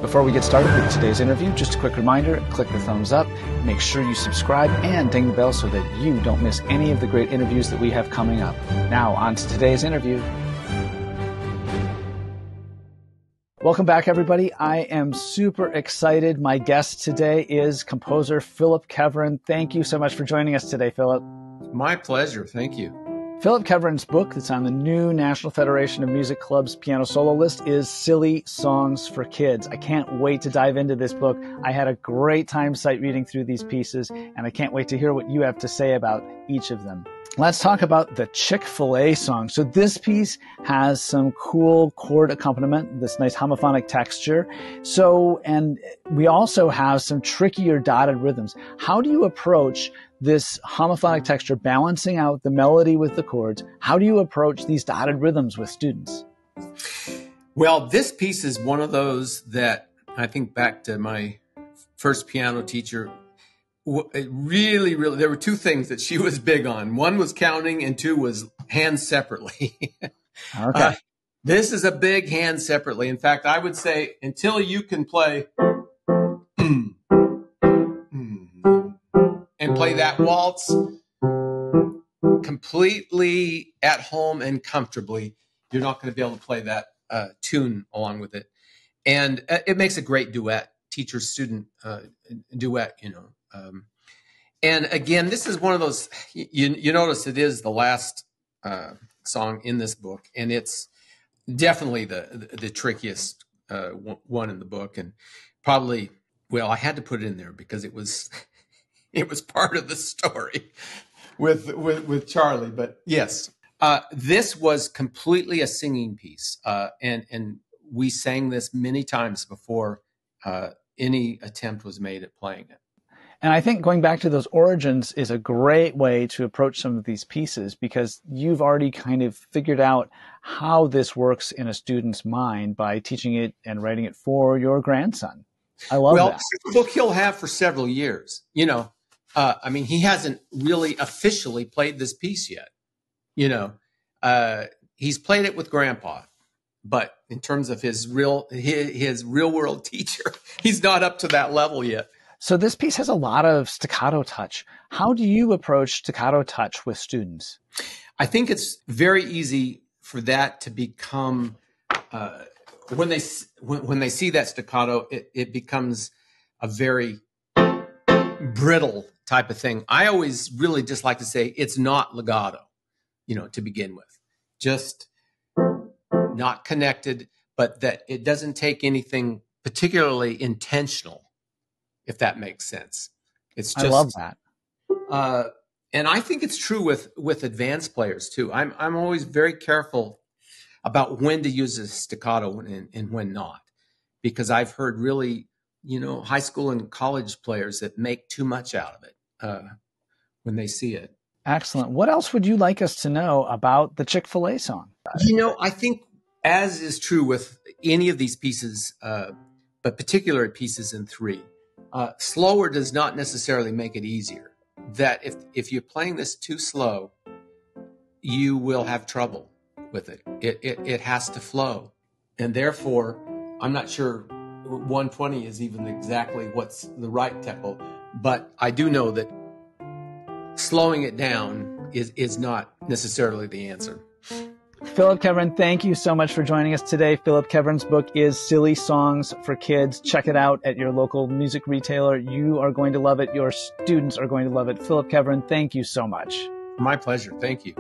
Before we get started with today's interview, just a quick reminder, click the thumbs up, make sure you subscribe, and ding the bell so that you don't miss any of the great interviews that we have coming up. Now, on to today's interview. Welcome back, everybody. I am super excited. My guest today is composer Phillip Keveren. Thank you so much for joining us today, Phillip. My pleasure. Thank you. Phillip Keveren's book that's on the new National Federation of Music Clubs piano solo list is Silly Songs for Kids. I can't wait to dive into this book. I had a great time sight reading through these pieces, and I can't wait to hear what you have to say about each of them. Let's talk about the Chick Filet Song. So this piece has some cool chord accompaniment, this nice homophonic texture. And we also have some trickier dotted rhythms. How do you approach this homophonic texture, balancing out the melody with the chords? How do you approach these dotted rhythms with students? Well, this piece is one of those that I think back to my first piano teacher. It really, there were two things that she was big on. One was counting and two was hands separately. Okay. This is a big hand separately. In fact, I would say until you can play and play that waltz completely at home and comfortably, you're not going to be able to play that tune along with it. And it makes a great duet, teacher-student duet, you know. And again, this is one of those, you notice it is the last song in this book, and it's definitely the trickiest one in the book. And probably, well, I had to put it in there because it was part of the story with Charlie. But yes, this was completely a singing piece. And we sang this many times before any attempt was made at playing it. And I think going back to those origins is a great way to approach some of these pieces, because you've already kind of figured out how this works in a student's mind by teaching it and writing it for your grandson. I love that. Well, it's a book he'll have for several years. You know, I mean, he hasn't really officially played this piece yet. You know, he's played it with Grandpa, but in terms of his real world teacher, he's not up to that level yet. So this piece has a lot of staccato touch. How do you approach staccato touch with students? I think it's very easy for that to become, when they see that staccato, it becomes a very brittle type of thing. I always really just like to say it's not legato, you know, to begin with. Just not connected, but that it doesn't take anything particularly intentional, if that makes sense. It's just, I love that. And I think it's true with advanced players too. I'm always very careful about when to use a staccato and when not, because I've heard really, you know, high school and college players that make too much out of it when they see it. Excellent. What else would you like us to know about the Chick Filet Song? You know, I think, as is true with any of these pieces, but particularly pieces in 3, slower does not necessarily make it easier. That if you're playing this too slow, you will have trouble with it. It has to flow. And therefore, I'm not sure 120 is even exactly what's the right tempo, but I do know that slowing it down is not necessarily the answer. Phillip Keveren, thank you so much for joining us today. Phillip Keveren's book is Silly Songs for Kids. Check it out at your local music retailer. You are going to love it. Your students are going to love it. Phillip Keveren, thank you so much. My pleasure. Thank you.